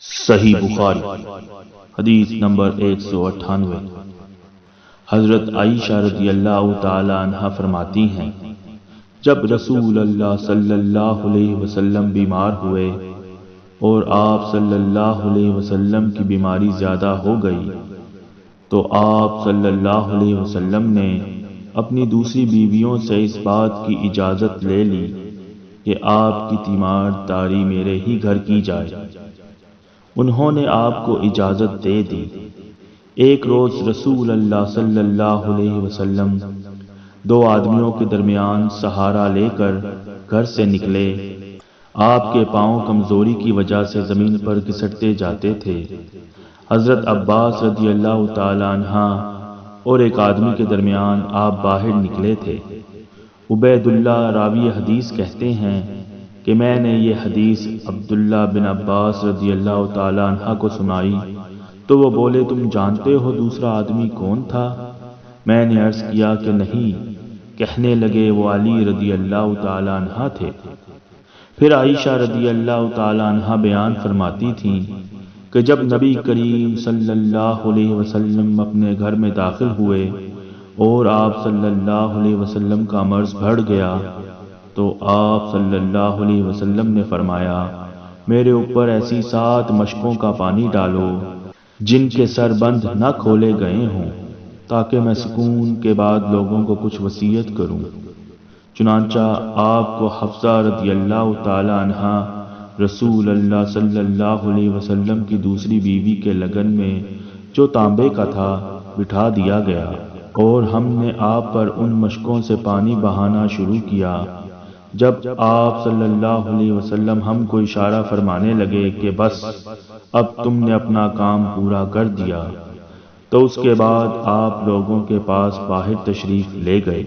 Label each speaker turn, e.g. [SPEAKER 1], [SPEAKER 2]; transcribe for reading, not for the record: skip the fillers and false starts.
[SPEAKER 1] صحیح بخاری حدیث نمبر 198۔ حضرت عائشہ رضی اللہ تعالی عنہ فرماتی ہیں، جب رسول اللہ صلی اللہ علیہ وسلم بیمار ہوئے اور آپ صلی اللہ علیہ وسلم کی بیماری زیادہ ہو گئی تو آپ صلی اللہ علیہ وسلم نے اپنی دوسری بیویوں سے اس بات کی اجازت لے لی کہ آپ کی تیمارداری میرے ہی گھر کی جائے۔ انہوں نے آپ کو اجازت دے دی۔ ایک روز رسول اللہ صلی اللہ علیہ وسلم دو آدمیوں کے درمیان سہارا لے کر گھر سے نکلے۔ آپ کے پاؤں کمزوری کی وجہ سے زمین پر گھسٹتے جاتے تھے۔ حضرت عباس رضی اللہ تعالی عنہ اور ایک آدمی کے درمیان آپ باہر نکلے تھے۔ عبید اللہ راوی حدیث کہتے ہیں کہ میں نے یہ حدیث عبداللہ بن عباس رضی اللہ تعالی عنہ کو سنائی تو وہ بولے، تم جانتے ہو دوسرا آدمی کون تھا؟ میں نے عرض کیا کہ نہیں۔ کہنے لگے وہ علی رضی اللہ تعالی عنہ تھے۔ پھر عائشہ رضی اللہ تعالی عنہ بیان فرماتی تھیں کہ جب نبی کریم صلی اللہ علیہ وسلم اپنے گھر میں داخل ہوئے اور آپ صلی اللہ علیہ وسلم کا مرض بڑھ گیا تو آپ صلی اللہ علیہ وسلم نے فرمایا، میرے اوپر ایسی 7 مشکوں کا پانی ڈالو جن کے سر بند نہ کھولے گئے ہوں، تاکہ میں سکون کے بعد لوگوں کو کچھ وصیت کروں۔ چنانچہ آپ کو حفصہ رضی اللہ تعالی عنہ رسول اللہ صلی اللہ علیہ وسلم کی دوسری بیوی کے لگن میں جو تانبے کا تھا بٹھا دیا گیا، اور ہم نے آپ پر ان مشکوں سے پانی بہانا شروع کیا۔ جب آپ صلی اللہ علیہ وسلم ہم کو اشارہ فرمانے لگے کہ بس اب تم نے اپنا کام پورا کر دیا، تو اس کے بعد آپ لوگوں کے پاس باہر تشریف لے گئے۔